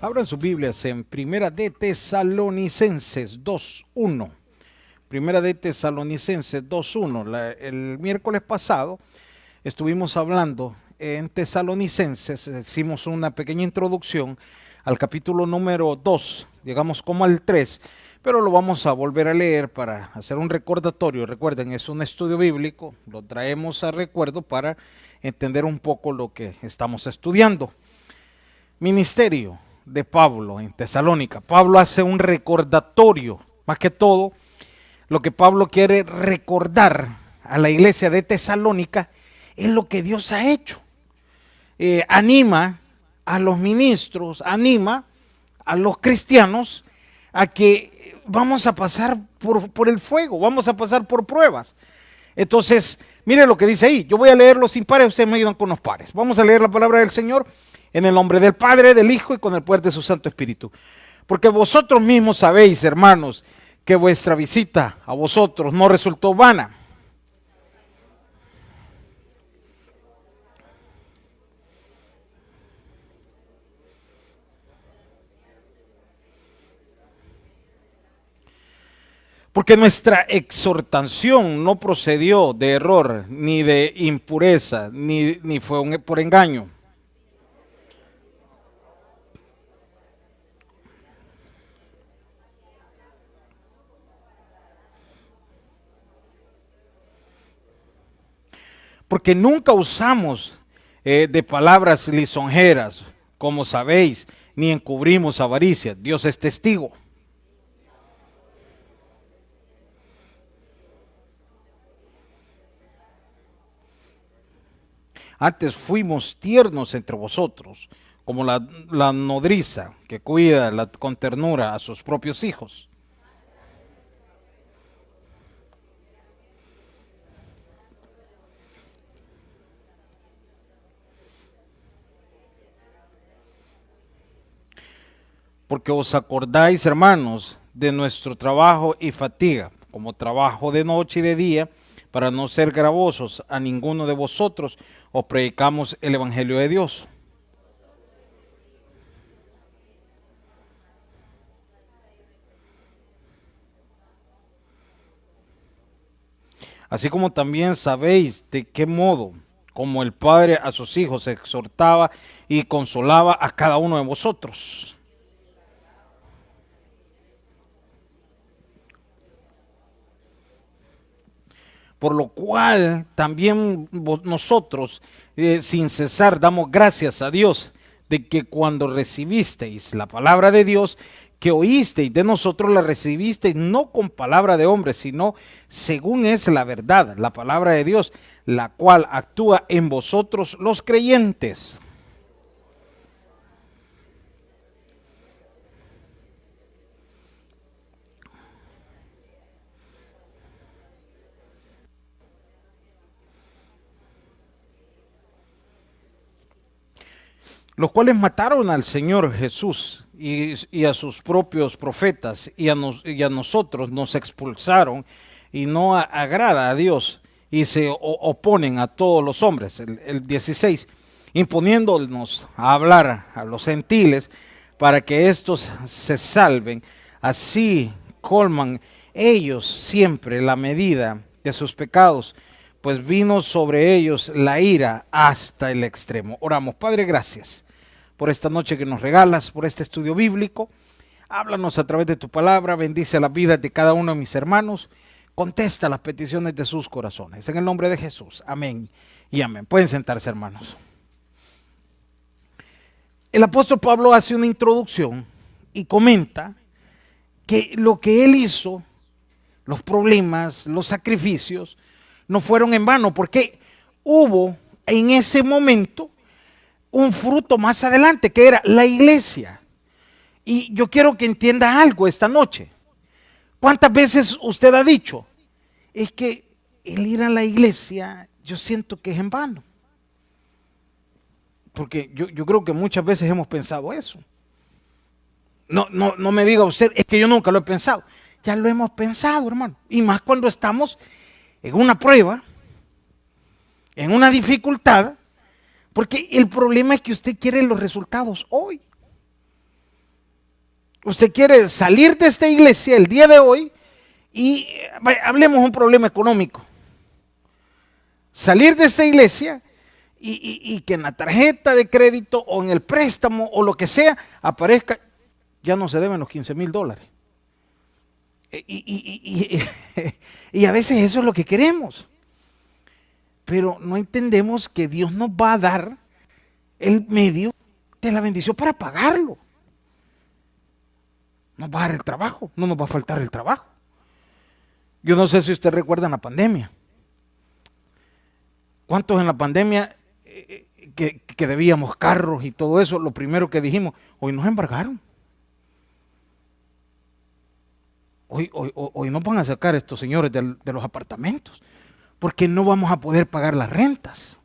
Abran sus Biblias en Primera de Tesalonicenses 2:1. Primera de Tesalonicenses 2:1. El miércoles pasado estuvimos hablando en Tesalonicenses, hicimos una pequeña introducción al capítulo número 2, llegamos como al 3, pero lo vamos a volver a leer para hacer un recordatorio. Recuerden, es un estudio bíblico, lo traemos a recuerdo para entender un poco lo que estamos estudiando. Ministerio de Pablo en Tesalónica. Pablo hace un recordatorio, más que todo, lo que Pablo quiere recordar a la iglesia de Tesalónica es lo que Dios ha hecho. Anima a los ministros, anima a los cristianos a que vamos a pasar por el fuego, vamos a pasar por pruebas. Entonces, mire lo que dice ahí. Yo voy a leer los impares, ustedes me ayudan con los pares. Vamos a leer la palabra del Señor en el nombre del Padre, del Hijo y con el poder de su Santo Espíritu. Porque vosotros mismos sabéis, hermanos, que vuestra visita a vosotros no resultó vana. Porque nuestra exhortación no procedió de error, ni de impureza, ni fue por engaño. Porque nunca usamos de palabras lisonjeras, como sabéis, ni encubrimos avaricia. Dios es testigo. Antes fuimos tiernos entre vosotros, como la nodriza que cuida con ternura a sus propios hijos. Porque os acordáis, hermanos, de nuestro trabajo y fatiga, como trabajo de noche y de día, para no ser gravosos a ninguno de vosotros, os predicamos el Evangelio de Dios. Así como también sabéis de qué modo, como el Padre a sus hijos exhortaba y consolaba a cada uno de vosotros. Por lo cual también nosotros sin cesar damos gracias a Dios de que cuando recibisteis la palabra de Dios, que oísteis de nosotros, la recibisteis no con palabra de hombre, sino según es la verdad, la palabra de Dios, la cual actúa en vosotros los creyentes. Los cuales mataron al Señor Jesús y a sus propios profetas y a nosotros nos expulsaron y no agrada a Dios y se oponen a todos los hombres. El 16, imponiéndonos a hablar a los gentiles para que éstos se salven, así colman ellos siempre la medida de sus pecados, pues vino sobre ellos la ira hasta el extremo. Oramos. Padre, gracias por esta noche que nos regalas, por este estudio bíblico. Háblanos a través de tu palabra, bendice las vidas de cada uno de mis hermanos, contesta las peticiones de sus corazones. En el nombre de Jesús, amén y amén. Pueden sentarse, hermanos. El apóstol Pablo hace una introducción y comenta que lo que él hizo, los problemas, los sacrificios, no fueron en vano, porque hubo en ese momento un fruto más adelante, que era la iglesia. Y yo quiero que entienda algo esta noche. ¿Cuántas veces usted ha dicho? Es que el ir a la iglesia, yo siento que es en vano. Porque yo creo que muchas veces hemos pensado eso. No me diga usted, es que yo nunca lo he pensado. Ya lo hemos pensado, hermano. Y más cuando estamos en una prueba, en una dificultad. Porque el problema es que usted quiere los resultados hoy. Usted quiere salir de esta iglesia el día de hoy y hablemos un problema económico. Salir de esta iglesia y que en la tarjeta de crédito o en el préstamo o lo que sea aparezca, ya no se deben los $15,000. Y a veces eso es lo que queremos. Pero no entendemos que Dios nos va a dar el medio de la bendición para pagarlo. Nos va a dar el trabajo, no nos va a faltar el trabajo. Yo no sé si usted recuerda la pandemia. ¿Cuántos en la pandemia que debíamos carros y todo eso? Lo primero que dijimos, hoy nos embargaron. Hoy nos van a sacar estos señores de los apartamentos, porque no vamos a poder pagar las rentas.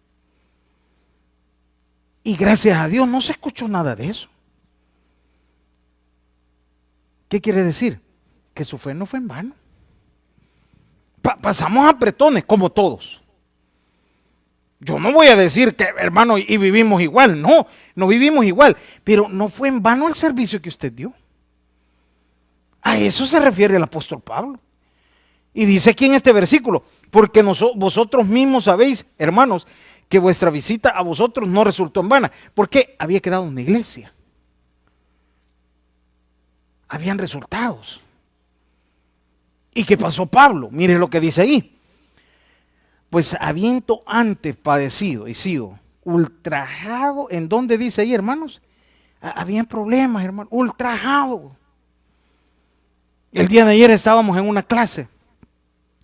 Y gracias a Dios no se escuchó nada de eso. ¿Qué quiere decir? Que su fe no fue en vano. Pasamos apretones, como todos. Yo no voy a decir que, hermano, y vivimos igual. No, no vivimos igual. Pero no fue en vano el servicio que usted dio. A eso se refiere el apóstol Pablo. Y dice aquí en este versículo, porque vosotros mismos sabéis, hermanos, que vuestra visita a vosotros no resultó en vana. Porque había quedado una iglesia. Habían resultados. ¿Y qué pasó Pablo? Mire lo que dice ahí. Pues habiendo antes padecido y sido ultrajado, ¿en dónde dice ahí, hermanos? Habían problemas, hermanos, ultrajado. El día de ayer estábamos en una clase,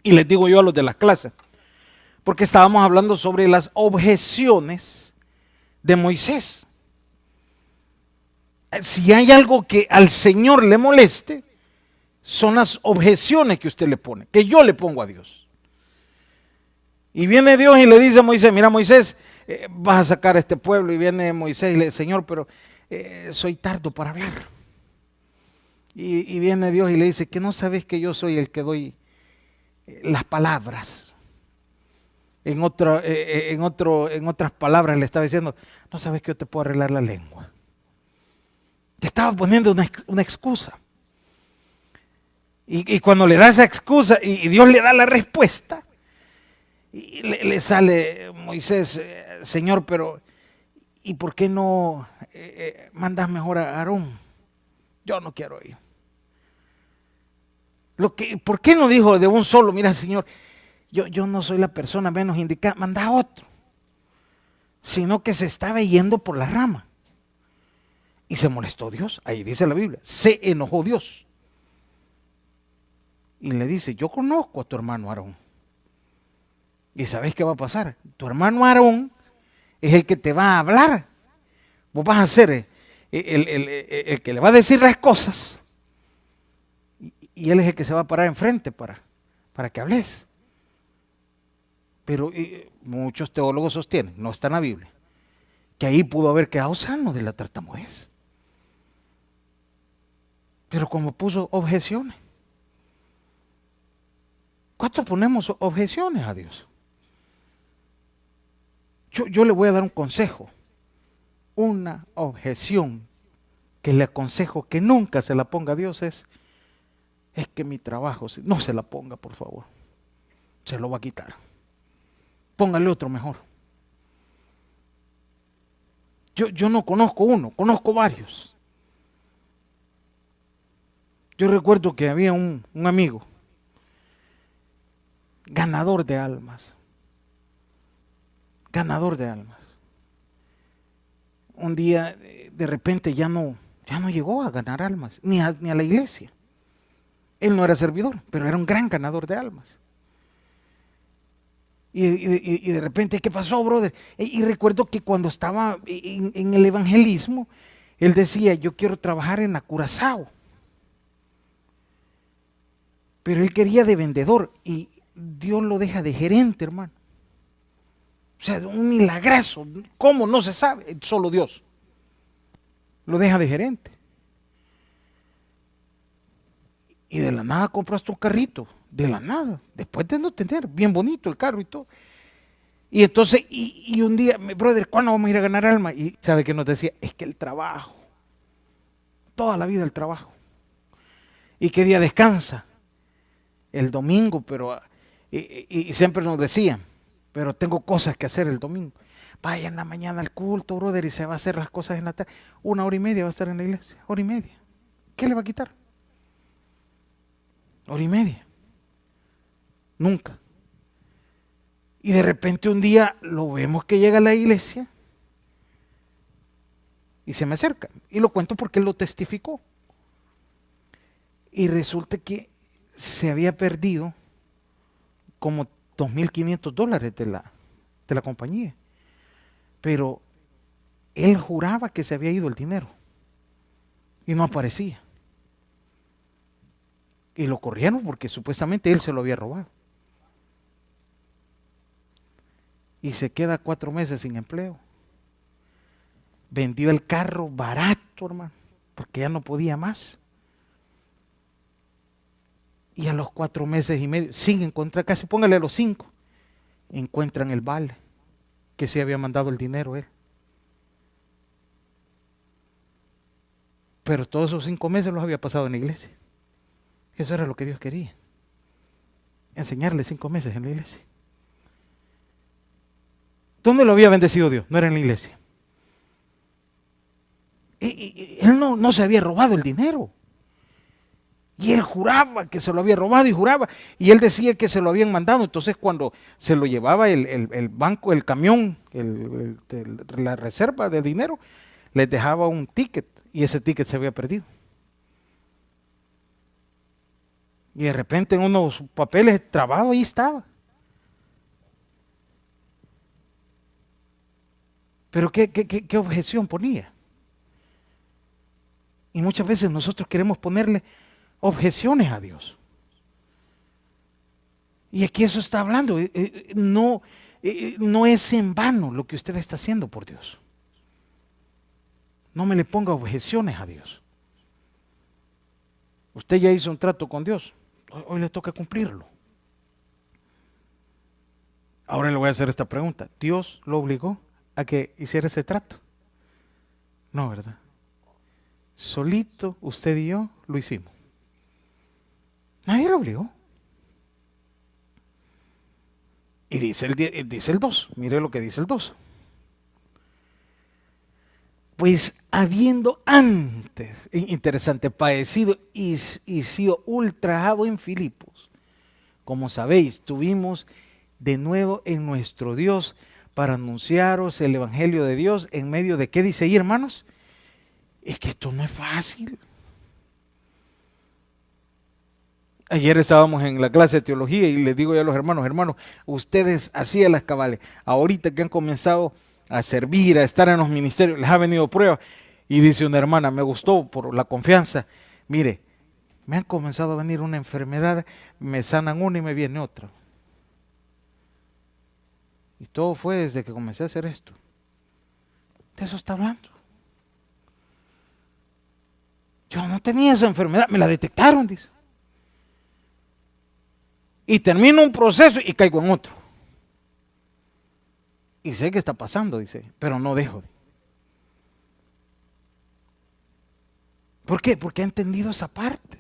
y les digo yo a los de las clases, porque estábamos hablando sobre las objeciones de Moisés. Si hay algo que al Señor le moleste, son las objeciones que usted le pone, que yo le pongo a Dios. Y viene Dios y le dice a Moisés, mira Moisés, vas a sacar a este pueblo. Y viene Moisés y le dice, Señor, pero soy tardo para hablar. Y viene Dios y le dice, que no sabes que yo soy el que doy las palabras. En otras palabras le estaba diciendo, no sabes que yo te puedo arreglar la lengua. Te estaba poniendo una excusa. Y cuando le da esa excusa y Dios le da la respuesta, y le sale Moisés, Señor, pero ¿y por qué no mandas mejor a Aarón? Yo no quiero ir. ¿Por qué no dijo de un solo, mira Señor, yo no soy la persona menos indicada, manda a otro? Sino que se estaba yendo por la rama. Y se molestó Dios, ahí dice la Biblia, se enojó Dios. Y le dice, yo conozco a tu hermano Aarón. ¿Y sabes qué va a pasar? Tu hermano Aarón es el que te va a hablar. Vos vas a ser el que le va a decir las cosas. Y él es el que se va a parar enfrente para que hables. Pero muchos teólogos sostienen, no está en la Biblia, que ahí pudo haber quedado sano de la tartamudez. Pero como puso objeciones. ¿Cuánto ponemos objeciones a Dios? Yo le voy a dar un consejo. Una objeción que le aconsejo que nunca se la ponga a Dios es que mi trabajo, no se la ponga, por favor. Se lo va a quitar. Póngale otro mejor. Yo no conozco uno, conozco varios. Yo recuerdo que había un amigo, ganador de almas. Ganador de almas. Un día, de repente, ya no llegó a ganar almas, ni a la iglesia. Él no era servidor, pero era un gran ganador de almas. Y de repente, ¿qué pasó, brother? Y recuerdo que cuando estaba en el evangelismo, él decía, yo quiero trabajar en la Curazao. Pero él quería de vendedor y Dios lo deja de gerente, hermano. O sea, un milagrazo. ¿Cómo? No se sabe. Solo Dios lo deja de gerente. Y de la nada compraste un carrito. De la nada. Después de no tener. Bien bonito el carro y todo. Y entonces, y un día, brother, ¿cuándo vamos a ir a ganar alma? Y ¿sabe qué nos decía? Es que el trabajo. Toda la vida el trabajo. ¿Y qué día descansa? El domingo, pero y siempre nos decían, pero tengo cosas que hacer el domingo. Vaya en la mañana al culto, brother, y se va a hacer las cosas en la tarde. 1 hora y media va a estar en la iglesia, 1 hora y media. ¿Qué le va a quitar? 1 hora y media. Nunca. Y de repente un día lo vemos que llega a la iglesia y se me acerca. Y lo cuento porque él lo testificó. Y resulta que se había perdido como $2,500 de la compañía. Pero él juraba que se había ido el dinero y no aparecía. Y lo corrieron porque supuestamente él se lo había robado. Y se queda 4 meses sin empleo. Vendió el carro barato, hermano, porque ya no podía más. Y a los 4 meses y medio, sin encontrar, casi póngale a los 5, encuentran el vale que se había mandado el dinero él. Pero todos esos 5 meses los había pasado en la iglesia. Eso era lo que Dios quería. Enseñarle 5 meses en la iglesia. ¿Dónde lo había bendecido Dios? No era en la iglesia. Él no se había robado el dinero. Y él juraba que se lo había robado y juraba. Y él decía que se lo habían mandado. Entonces cuando se lo llevaba el banco, el camión, la reserva de dinero, les dejaba un ticket. Y ese ticket se había perdido. Y de repente en unos papeles trabados ahí estaba. Pero ¿qué objeción ponía? Y muchas veces nosotros queremos ponerle objeciones a Dios. Y aquí eso está hablando. No es en vano lo que usted está haciendo por Dios. No me le ponga objeciones a Dios. Usted ya hizo un trato con Dios. Hoy le toca cumplirlo. Ahora le voy a hacer esta pregunta. ¿Dios lo obligó a que hiciera ese trato? No, ¿verdad? Solito usted y yo lo hicimos. Nadie lo obligó. Y dice el 2, mire lo que dice el 2. Pues habiendo antes, interesante, padecido y sido ultrajado en Filipos, como sabéis, tuvimos de nuevo en nuestro Dios para anunciaros el Evangelio de Dios en medio de, ¿qué dice ahí, hermanos? Es que esto no es fácil. Ayer estábamos en la clase de teología y les digo yo a los hermanos, ustedes hacían las cabales, ahorita que han comenzado a servir, a estar en los ministerios, les ha venido prueba. Y dice una hermana, me gustó por la confianza, mire, me han comenzado a venir una enfermedad, me sanan una y me viene otra. Y todo fue desde que comencé a hacer esto. De eso está hablando. Yo no tenía esa enfermedad, me la detectaron, dice. Y termino un proceso y caigo en otro. Y sé qué está pasando, dice, pero no dejo. ¿Por qué? Porque ha entendido esa parte.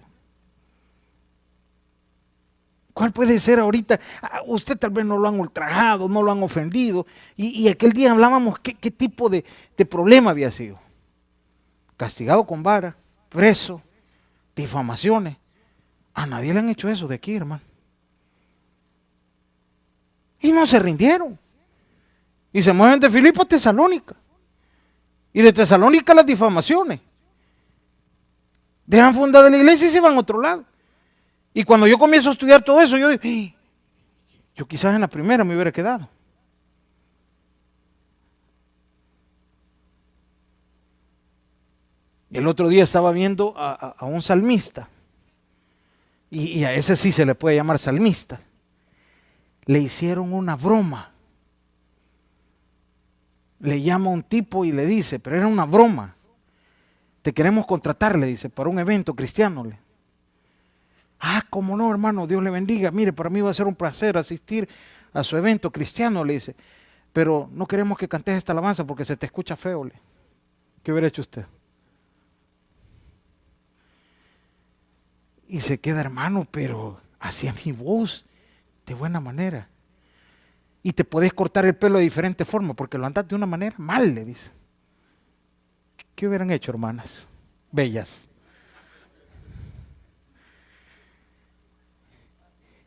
¿Cuál puede ser ahorita? Usted tal vez no lo han ultrajado, no lo han ofendido. Y aquel día hablábamos qué tipo de problema había sido. Castigado con vara, preso, difamaciones. A nadie le han hecho eso de aquí, hermano. Y no se rindieron. Y se mueven de Filipo a Tesalónica. Y de Tesalónica las difamaciones. Dejan fundada la iglesia y se van a otro lado. Y cuando yo comienzo a estudiar todo eso, yo digo, yo quizás en la primera me hubiera quedado. El otro día estaba viendo a un salmista. Y a ese sí se le puede llamar salmista. Le hicieron una broma. Le llama a un tipo y le dice, pero era una broma. Te queremos contratar, le dice, para un evento cristiano. Cómo no, hermano, Dios le bendiga. Mire, para mí va a ser un placer asistir a su evento cristiano, le dice. Pero no queremos que cantes esta alabanza porque se te escucha feo. ¿Qué hubiera hecho usted? Y se queda, hermano, pero hacia mi voz, de buena manera. Y te podés cortar el pelo de diferente forma, porque lo andas de una manera mal, le dice. ¿Qué hubieran hecho, hermanas bellas?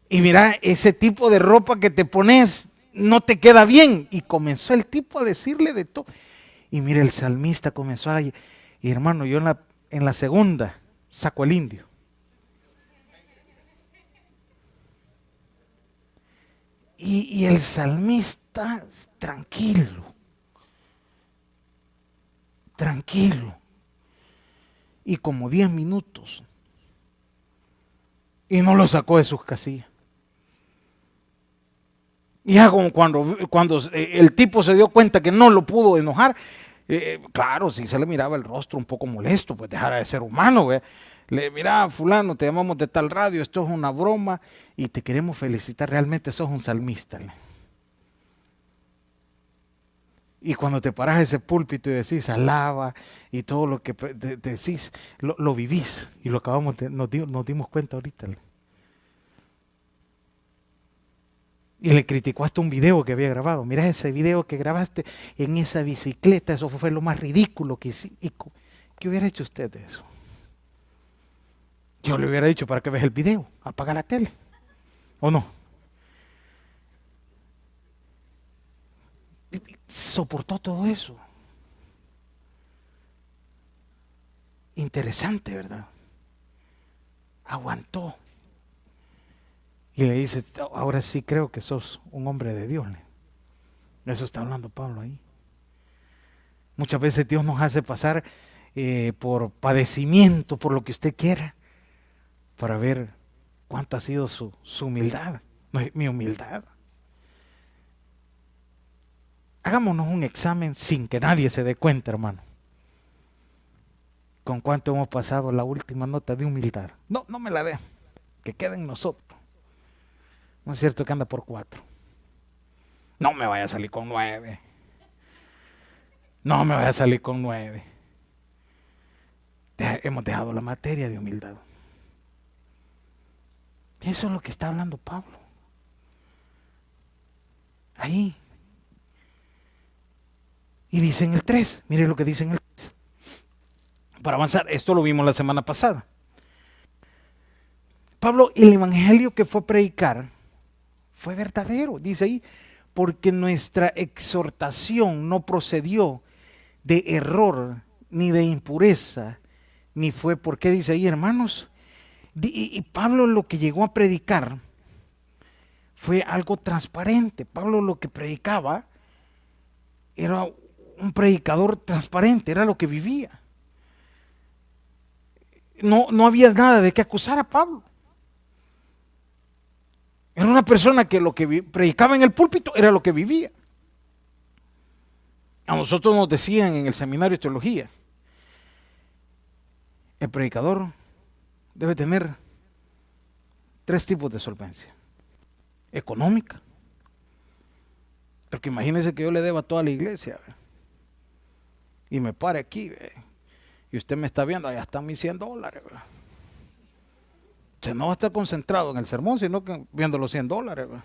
Y mira, ese tipo de ropa que te pones no te queda bien. Y comenzó el tipo a decirle de todo. Y mira, el salmista comenzó a... Y hermano, yo en la segunda saco el indio. Y el salmista, tranquilo. Tranquilo. Y como 10 minutos. Y no lo sacó de sus casillas. Y ya como cuando el tipo se dio cuenta que no lo pudo enojar, claro, sí se le miraba el rostro un poco molesto, pues dejara de ser humano, ¿ve? Mira, fulano, te llamamos de tal radio, esto es una broma y te queremos felicitar, realmente sos un salmista. Y cuando te paras a ese púlpito y decís alaba y todo lo que decís, lo vivís y lo acabamos nos dimos cuenta ahorita. Y le criticó hasta un video que había grabado. Mira ese video que grabaste en esa bicicleta, eso fue lo más ridículo que hiciste. ¿Qué hubiera hecho usted de eso? Yo le hubiera dicho, ¿para qué ves el video? Apaga la tele. ¿O no? Soportó todo eso. Interesante, ¿verdad? Aguantó. Y le dice, ahora sí creo que sos un hombre de Dios. Eso está hablando Pablo ahí. Muchas veces Dios nos hace pasar por padecimiento, por lo que usted quiera, para ver cuánto ha sido su humildad, mi humildad. Hagámonos un examen sin que nadie se dé cuenta, hermano. ¿Con cuánto hemos pasado la última nota de humildad? No me la dé, que quede en nosotros. No es cierto que anda por 4. No me vaya a salir con 9. No me vaya a salir con 9. Hemos dejado la materia de humildad. Eso es lo que está hablando Pablo. Ahí. Y dice en el 3, mire lo que dice en el 3. Para avanzar, esto lo vimos la semana pasada. Pablo, el evangelio que fue a predicar fue verdadero, dice ahí, porque nuestra exhortación no procedió de error, ni de impureza, ni fue, ¿por qué dice ahí, hermanos? Y Pablo lo que llegó a predicar fue algo transparente. Pablo lo que predicaba era un predicador transparente, era lo que vivía. No había nada de qué acusar a Pablo. Era una persona que lo que predicaba en el púlpito era lo que vivía. A nosotros nos decían en el seminario de teología, el predicador debe tener 3 tipos de solvencia. Económica. Porque imagínese que yo le deba a toda la iglesia, ¿ve? Y me pare aquí, ¿ve? Y usted me está viendo, allá están mis $100, ¿ve? Usted no va a estar concentrado en el sermón, sino que viendo los $100. ¿Ve?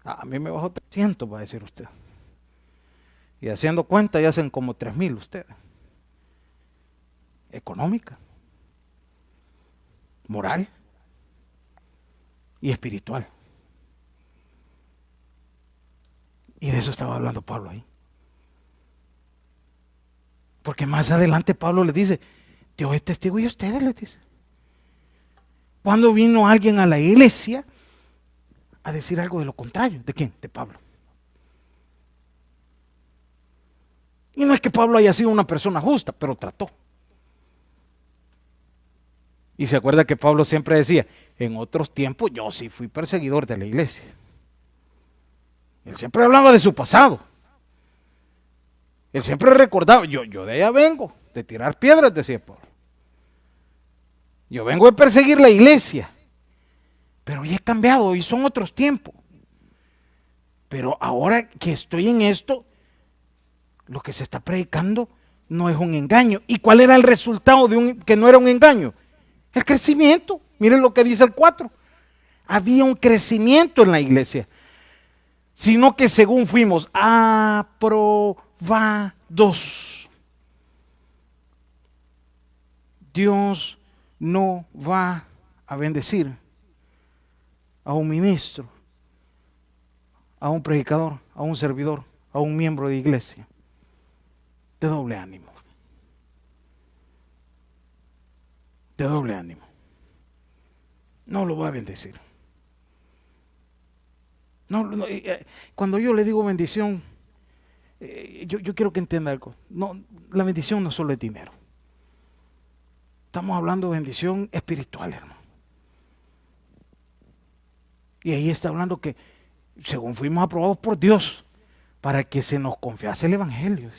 A mí me bajó 300, va a decir usted. Y haciendo cuenta ya hacen como 3,000 ustedes. Económica, moral y espiritual. Y de eso estaba hablando Pablo ahí. Porque más adelante Pablo les dice, Dios es testigo y ustedes les dice. Cuando vino alguien a la iglesia a decir algo de lo contrario, ¿de quién? De Pablo. Y no es que Pablo haya sido una persona justa, pero trató. Y se acuerda que Pablo siempre decía, en otros tiempos yo sí fui perseguidor de la iglesia. Él siempre hablaba de su pasado. Él siempre recordaba, yo de allá vengo, de tirar piedras, decía Pablo. Yo vengo de perseguir la iglesia. Pero hoy he cambiado, hoy son otros tiempos. Pero ahora que estoy en esto, lo que se está predicando no es un engaño. ¿Y cuál era el resultado de que no era un engaño? El crecimiento. Miren lo que dice el 4. Había un crecimiento en la iglesia. Sino que según fuimos aprobados. Dios no va a bendecir a un ministro, a un predicador, a un servidor, a un miembro de iglesia de doble ánimo. De doble ánimo. No lo va a bendecir. Cuando yo le digo bendición, yo quiero que entienda algo. No, la bendición no solo es dinero. Estamos hablando de bendición espiritual, hermano. Y ahí está hablando que según fuimos aprobados por Dios, para que se nos confiase el Evangelio.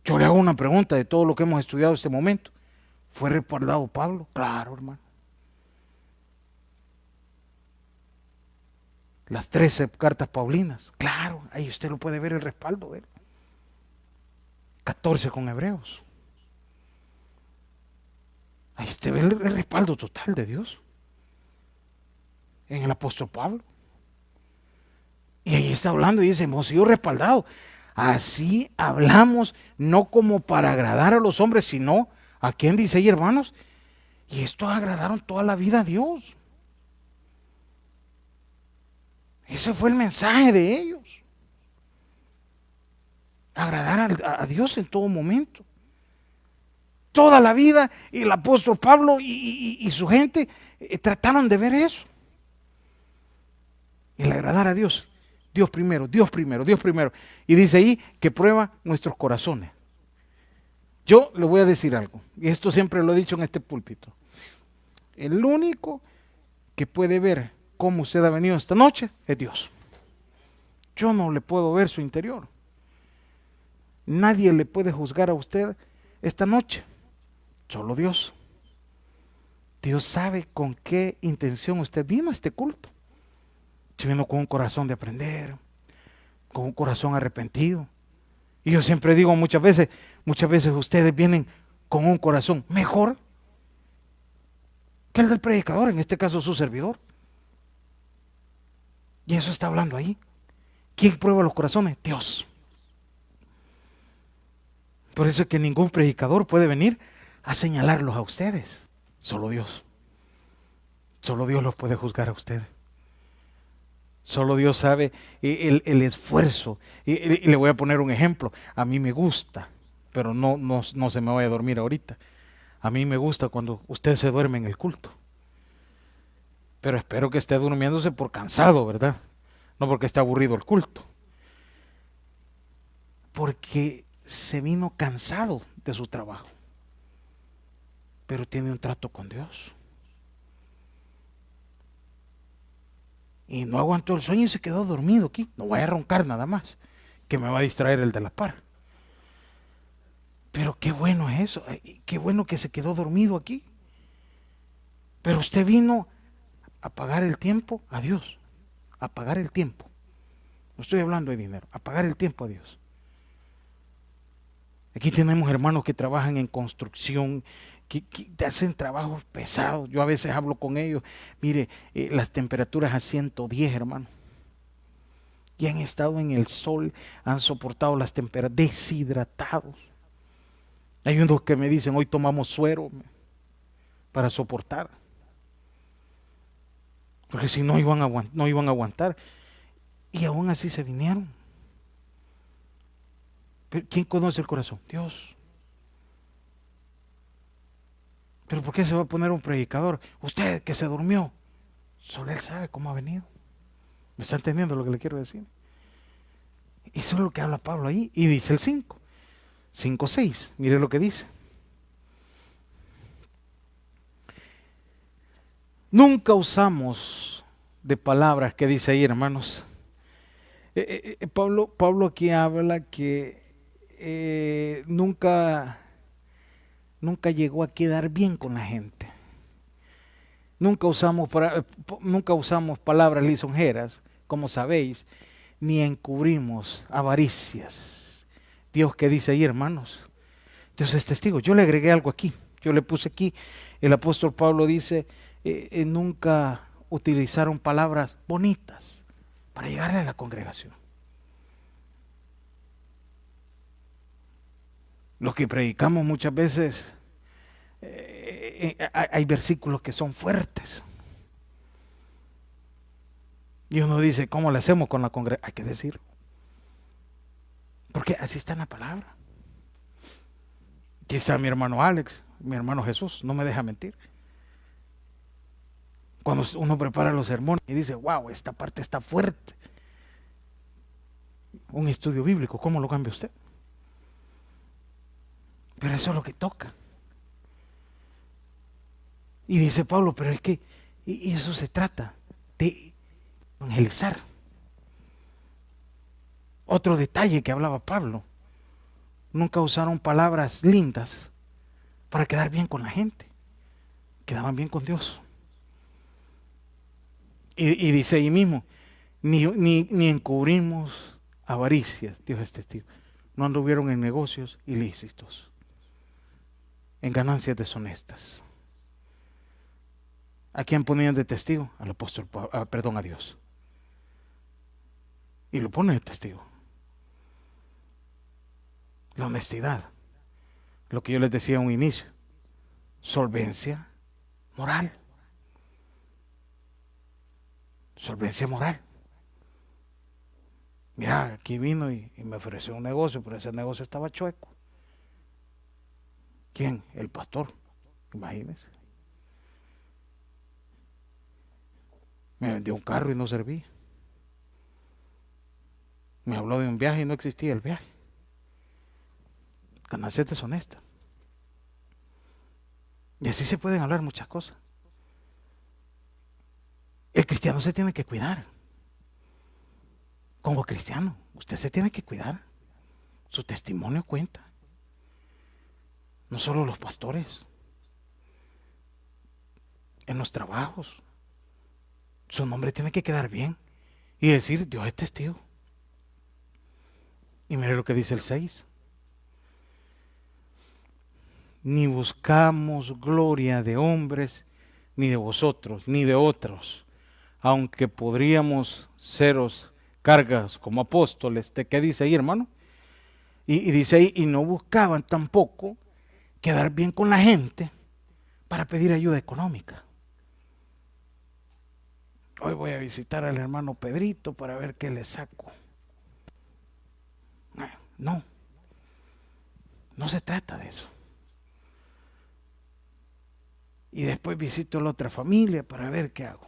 Yo le hago una pregunta de todo lo que hemos estudiado en este momento. ¿Fue respaldado Pablo? Claro, hermano. Las 13 cartas paulinas. Claro, ahí usted lo puede ver el respaldo de él. 14 con Hebreos. Ahí usted ve el respaldo total de Dios. En el apóstol Pablo. Y ahí está hablando y dice, hemos sido respaldados. Así hablamos, no como para agradar a los hombres, sino, ¿a quién dice ahí, hermanos? Y estos agradaron toda la vida a Dios. Ese fue el mensaje de ellos. Agradar a Dios en todo momento. Toda la vida, y el apóstol Pablo y su gente trataron de ver eso. El agradar a Dios. Dios primero, Dios primero, Dios primero. Y dice ahí que prueba nuestros corazones. Yo le voy a decir algo, y esto siempre lo he dicho en este púlpito. El único que puede ver cómo usted ha venido esta noche es Dios. Yo no le puedo ver su interior. Nadie le puede juzgar a usted esta noche, solo Dios. Dios sabe con qué intención usted vino a este culto. Si vino con un corazón de aprender, con un corazón arrepentido. Y yo siempre digo muchas veces ustedes vienen con un corazón mejor que el del predicador, en este caso su servidor. Y eso está hablando ahí. ¿Quién prueba los corazones? Dios. Por eso es que ningún predicador puede venir a señalarlos a ustedes. Solo Dios. Solo Dios los puede juzgar a ustedes. Solo Dios sabe el esfuerzo. Y le voy a poner un ejemplo. A mí me gusta, pero no se me vaya a dormir ahorita. A mí me gusta cuando usted se duerme en el culto. Pero espero que esté durmiéndose por cansado, ¿verdad? No porque esté aburrido el culto. Porque se vino cansado de su trabajo. Pero tiene un trato con Dios. Y no aguantó el sueño y se quedó dormido aquí. No vaya a roncar nada más, que me va a distraer el de la par. Pero qué bueno es eso, qué bueno que se quedó dormido aquí. Pero usted vino a pagar el tiempo a Dios, a pagar el tiempo. No estoy hablando de dinero, a pagar el tiempo a Dios. Aquí tenemos hermanos que trabajan en construcción, que hacen trabajos pesados. Yo a veces hablo con ellos, mire, las temperaturas a 110, hermano. Y han estado en el sol, han soportado las temperaturas, deshidratados. Hay unos que me dicen, hoy tomamos suero para soportar. Porque si no iban a aguantar. Y aún así se vinieron. Pero ¿quién conoce el corazón? Dios. Pero ¿por qué se va a poner un predicador? Usted que se durmió. Solo él sabe cómo ha venido. ¿Me está entendiendo lo que le quiero decir? Eso es lo que habla Pablo ahí. Y dice el 5. 5:6. Mire lo que dice. Nunca usamos de palabras que dice ahí, hermanos. Pablo aquí habla que nunca llegó a quedar bien con la gente. Nunca usamos palabras lisonjeras, como sabéis, ni encubrimos avaricias. Dios, que dice ahí, hermanos, Dios es testigo. Yo le agregué algo aquí. Yo le puse aquí, el apóstol Pablo dice, nunca utilizaron palabras bonitas para llegarle a la congregación. Lo que predicamos muchas veces, hay versículos que son fuertes. Y uno dice, ¿cómo le hacemos con la congregación? Hay que decirlo. Porque así está en la palabra. Quizá mi hermano Alex, mi hermano Jesús, no me deja mentir. Cuando uno prepara los sermones y dice, wow, esta parte está fuerte. Un estudio bíblico, ¿cómo lo cambia usted? Pero eso es lo que toca. Y dice Pablo, pero es que y eso se trata de evangelizar. Otro detalle que hablaba Pablo, nunca usaron palabras lindas para quedar bien con la gente, quedaban bien con Dios. Y dice ahí mismo, ni encubrimos avaricias, Dios es testigo, no anduvieron en negocios ilícitos, en ganancias deshonestas. ¿A quién ponían de testigo? Al apóstol, a Dios. Y lo ponen de testigo. La honestidad, lo que yo les decía a un inicio, solvencia moral. Solvencia moral. Mira, aquí vino y me ofreció un negocio, pero ese negocio estaba chueco. ¿Quién? El pastor. Imagínense. Me vendió un carro y no servía. Me habló de un viaje y no existía el viaje. Ganancias deshonestas. Y así se pueden hablar muchas cosas. El cristiano se tiene que cuidar. Como cristiano, usted se tiene que cuidar. Su testimonio cuenta. No solo los pastores. En los trabajos. Su nombre tiene que quedar bien. Y decir, Dios es testigo. Y mire lo que dice el 6. Ni buscamos gloria de hombres, ni de vosotros, ni de otros, aunque podríamos seros cargas como apóstoles. ¿De qué dice ahí, hermano? Y dice ahí, y no buscaban tampoco quedar bien con la gente para pedir ayuda económica. Hoy voy a visitar al hermano Pedrito para ver qué le saco. No se trata de eso. Y después visito a la otra familia para ver qué hago.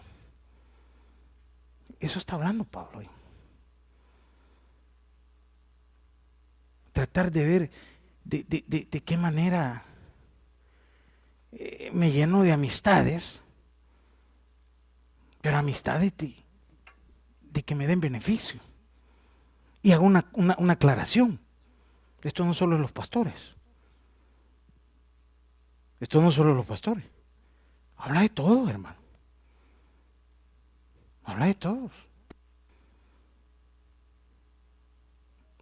Eso está hablando Pablo hoy. Tratar de ver de qué manera me lleno de amistades, pero amistades de que me den beneficio. Y hago una aclaración. Esto no solo es los pastores. Esto no solo es los pastores. Habla de todos, hermano. Habla de todos.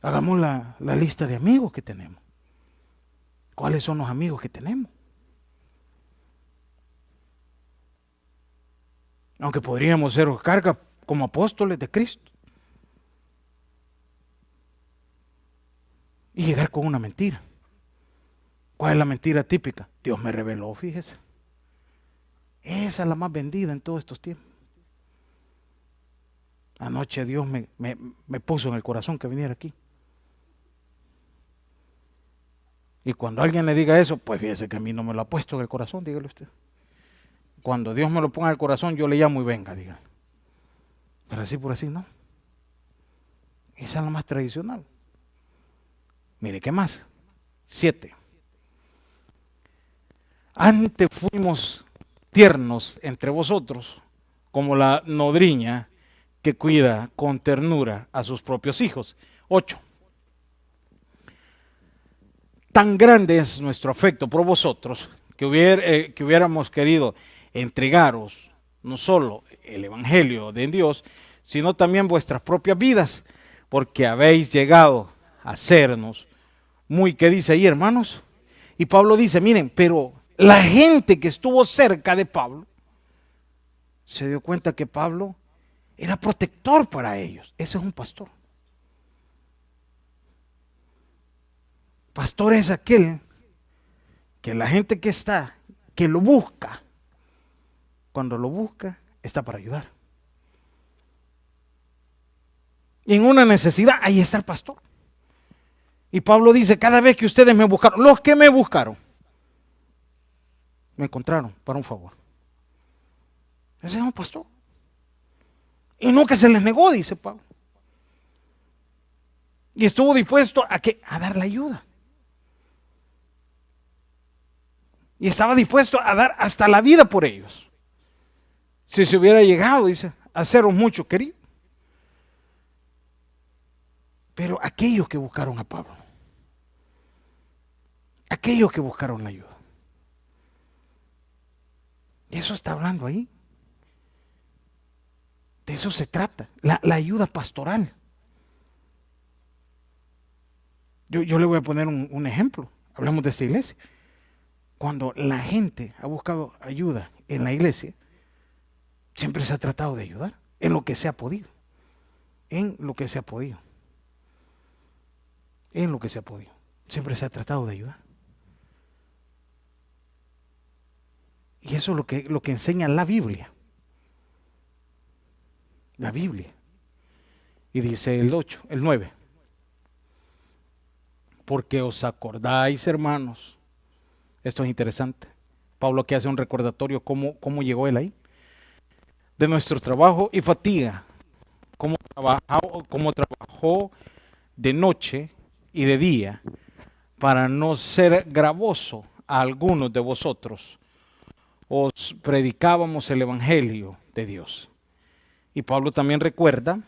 Hagamos la lista de amigos que tenemos. ¿Cuáles son los amigos que tenemos? Aunque podríamos ser carga como apóstoles de Cristo. Y llegar con una mentira. ¿Cuál es la mentira típica? Dios me reveló, fíjese. Esa es la más vendida en todos estos tiempos. Anoche Dios me puso en el corazón que viniera aquí. Y cuando alguien le diga eso, pues fíjese que a mí no me lo ha puesto en el corazón, dígale usted. Cuando Dios me lo ponga en el corazón, yo le llamo y venga, diga. Pero así por así no. Esa es la más tradicional. Mire, ¿qué más? 7. Antes fuimos tiernos entre vosotros, como la nodriña que cuida con ternura a sus propios hijos. 8. Tan grande es nuestro afecto por vosotros que hubiéramos querido entregaros no solo el Evangelio de Dios, sino también vuestras propias vidas, porque habéis llegado a sernos muy, ¿qué dice ahí, hermanos? Y Pablo dice, miren, pero La gente que estuvo cerca de Pablo se dio cuenta que Pablo era protector para ellos. Ese es un pastor. Pastor es aquel que la gente que lo busca, cuando lo busca, está para ayudar. Y en una necesidad, ahí está el pastor. Y Pablo dice, cada vez que ustedes me buscaron, los que me buscaron, me encontraron para un favor. Ese es un pastor. Y nunca se les negó, dice Pablo. Y estuvo dispuesto a dar la ayuda. Y estaba dispuesto a dar hasta la vida por ellos. Si se hubiera llegado, dice, a haceros mucho querido. Pero aquellos que buscaron a Pablo, aquellos que buscaron la ayuda. Y eso está hablando ahí. De eso se trata, la ayuda pastoral. Yo le voy a poner un ejemplo. Hablamos de esta iglesia. Cuando la gente ha buscado ayuda en la iglesia, siempre se ha tratado de ayudar en lo que se ha podido. En lo que se ha podido. En lo que se ha podido. Siempre se ha tratado de ayudar. Y eso es lo que enseña la Biblia. La Biblia. Y dice el 8, el 9. Porque os acordáis, hermanos. Esto es interesante. Pablo aquí hace un recordatorio cómo llegó él ahí. De nuestro trabajo y fatiga. Cómo trabajó de noche y de día para no ser gravoso a algunos de vosotros. Os predicábamos el evangelio de Dios. Y Pablo también recuerda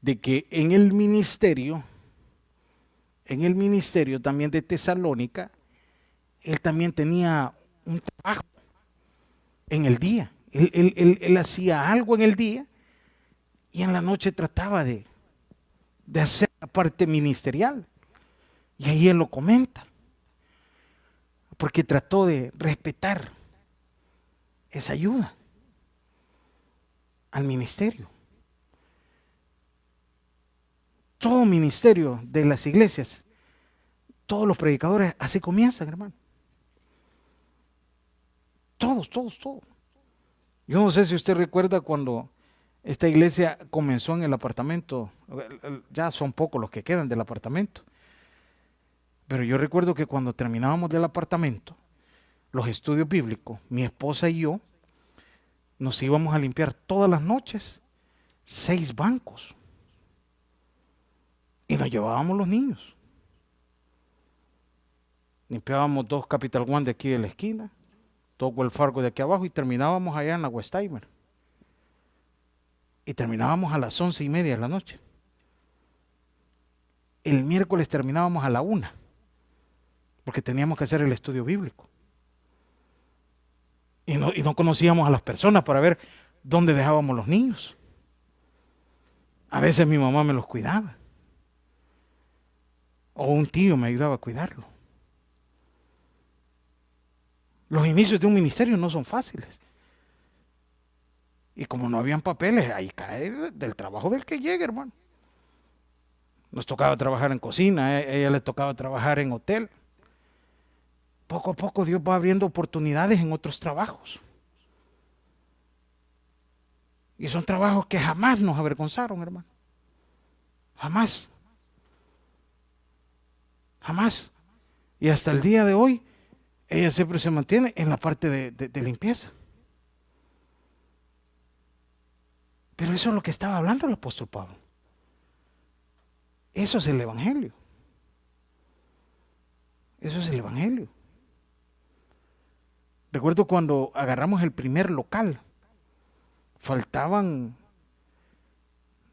de que en el ministerio también de Tesalónica, él también tenía un trabajo en el día. Él hacía algo en el día y en la noche trataba de hacer la parte ministerial. Y ahí él lo comenta. Porque trató de respetar esa ayuda al ministerio. Todo ministerio de las iglesias, todos los predicadores así comienzan, hermano. Todos. Yo no sé si usted recuerda cuando esta iglesia comenzó en el apartamento, ya son pocos los que quedan del apartamento, pero yo recuerdo que cuando terminábamos del apartamento, los estudios bíblicos, mi esposa y yo, nos íbamos a limpiar todas las noches 6 bancos. Y nos llevábamos los niños. Limpiábamos 2 Capital One de aquí de la esquina, 2 Wells Fargo de aquí abajo y terminábamos allá en la Westheimer. Y terminábamos a las 11:30 de la noche. El miércoles terminábamos a la 1, porque teníamos que hacer el estudio bíblico. Y no conocíamos a las personas para ver dónde dejábamos los niños. A veces mi mamá me los cuidaba. O un tío me ayudaba a cuidarlo. Los inicios de un ministerio no son fáciles. Y como no habían papeles, ahí cae del trabajo del que llegue, hermano. Nos tocaba trabajar en cocina, a ella le tocaba trabajar en hotel. Poco a poco Dios va abriendo oportunidades en otros trabajos. Y son trabajos que jamás nos avergonzaron, hermano. Jamás. Jamás. Y hasta el día de hoy, ella siempre se mantiene en la parte de limpieza. Pero eso es lo que estaba hablando el apóstol Pablo. Eso es el evangelio. Eso es el evangelio. Recuerdo cuando agarramos el primer local, faltaban,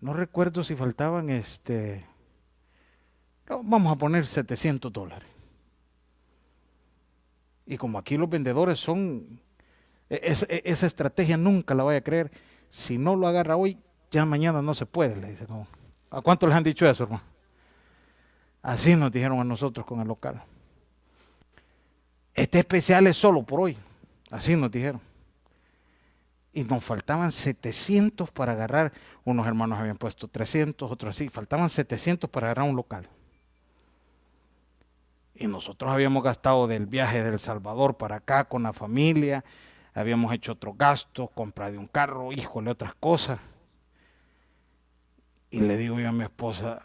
no recuerdo si faltaban vamos a poner $700. Y como aquí los vendedores son, esa estrategia nunca la vaya a creer. Si no lo agarra hoy, ya mañana no se puede, le dice. No. ¿A cuánto les han dicho eso, hermano? Así nos dijeron a nosotros con el local. Este especial es solo por hoy. Así nos dijeron. Y nos faltaban 700 para agarrar. Unos hermanos habían puesto 300, otros así. Faltaban 700 para agarrar un local. Y nosotros habíamos gastado del viaje de El Salvador para acá con la familia. Habíamos hecho otros gastos, compra de un carro, híjole, otras cosas. Y le digo yo a mi esposa,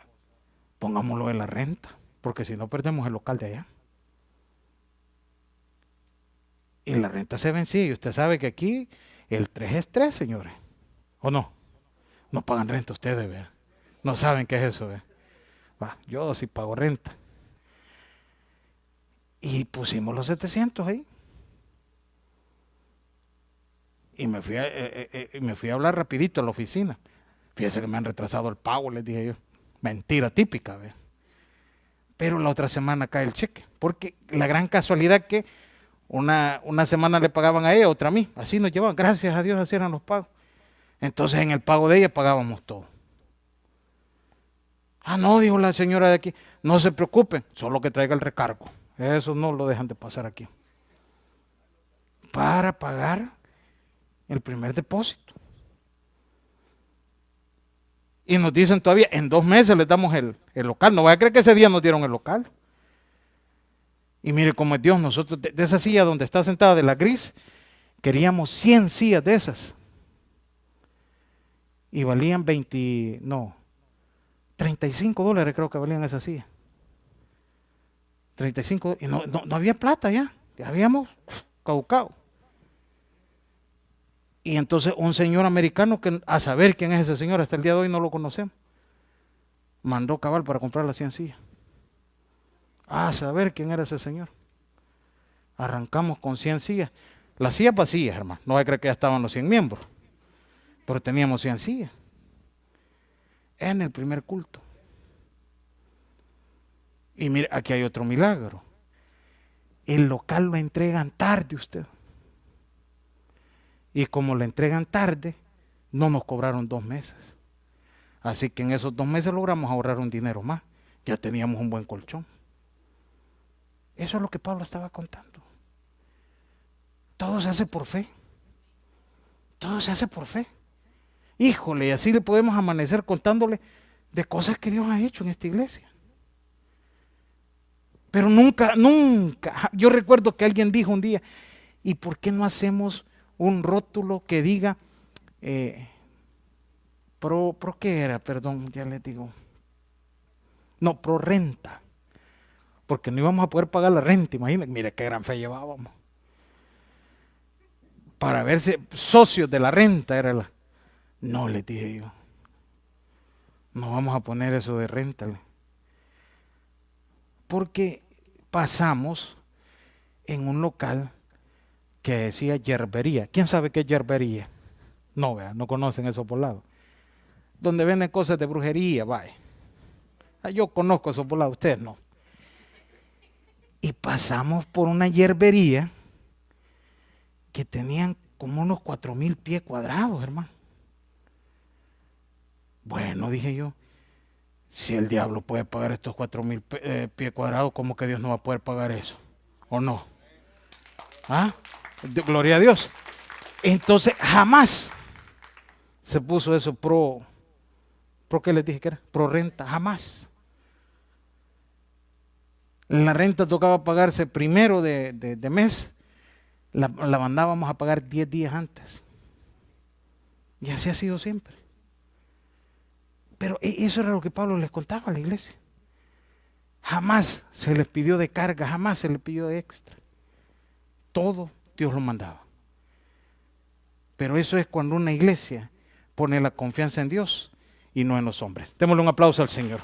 pongámoslo en la renta, porque si no perdemos el local de allá. Y la renta se vencía. Y usted sabe que aquí el 3 es 3, señores. ¿O no? No pagan renta ustedes, ¿verdad? No saben qué es eso, ¿verdad? Va, yo sí pago renta. Y pusimos los 700 ahí. Y me fui a hablar rapidito a la oficina. Fíjese que me han retrasado el pago, les dije yo. Mentira típica, ¿ve? Pero la otra semana cae el cheque. Porque la gran casualidad que una semana le pagaban a ella, otra a mí. Así nos llevaban. Gracias a Dios, así eran los pagos. Entonces en el pago de ella pagábamos todo. Ah, no, dijo la señora de aquí. No se preocupen, solo que traiga el recargo. Eso no lo dejan de pasar aquí. Para pagar el primer depósito. Y nos dicen todavía, en 2 meses les damos el local. No vaya a creer que ese día nos dieron el local. Y mire cómo es Dios. Nosotros, de esa silla donde está sentada de la gris, queríamos 100 sillas de esas. Y valían $35 creo que valían esas sillas. 35, y no había plata ya habíamos caducado. Y entonces un señor americano, que a saber quién es ese señor, hasta el día de hoy no lo conocemos, mandó cabal para comprar las 100 sillas. A saber quién era ese señor. Arrancamos con 100 sillas. Las sillas vacías, hermano. No hay que creer que ya estaban los 100 miembros. Pero teníamos 100 sillas. En el primer culto. Y mire, aquí hay otro milagro. El local lo entregan tarde usted. Y como lo entregan tarde, no nos cobraron 2 meses. Así que en esos 2 meses logramos ahorrar un dinero más. Ya teníamos un buen colchón. Eso es lo que Pablo estaba contando. Todo se hace por fe. Todo se hace por fe. Híjole, y así le podemos amanecer contándole de cosas que Dios ha hecho en esta iglesia. Pero nunca, yo recuerdo que alguien dijo un día, ¿y por qué no hacemos un rótulo que diga, pro qué era? Perdón, ya les digo. No, pro renta. Porque no íbamos a poder pagar la renta, imagínense, mire qué gran fe llevábamos. Para verse socios de la renta era la... No, les dije yo. No vamos a poner eso de renta. Porque pasamos en un local que decía yerbería. ¿Quién sabe qué es yerbería? No, vea, no conocen esos poblados. Donde venden cosas de brujería, vaya. Yo conozco esos poblados, ustedes no. Y pasamos por una yerbería que tenían como unos 4,000 pies cuadrados, hermano. Bueno, dije yo, si el diablo puede pagar estos 4,000 pies cuadrados, ¿cómo que Dios no va a poder pagar eso? ¿O no? ¿Ah? Gloria a Dios. Entonces, jamás se puso eso ¿pro qué les dije que era? Pro renta, jamás. La renta tocaba pagarse primero de mes, la mandábamos a pagar 10 días antes. Y así ha sido siempre. Pero eso era lo que Pablo les contaba a la iglesia. Jamás se les pidió de carga, jamás se les pidió de extra. Todo Dios lo mandaba. Pero eso es cuando una iglesia pone la confianza en Dios y no en los hombres. Démosle un aplauso al Señor.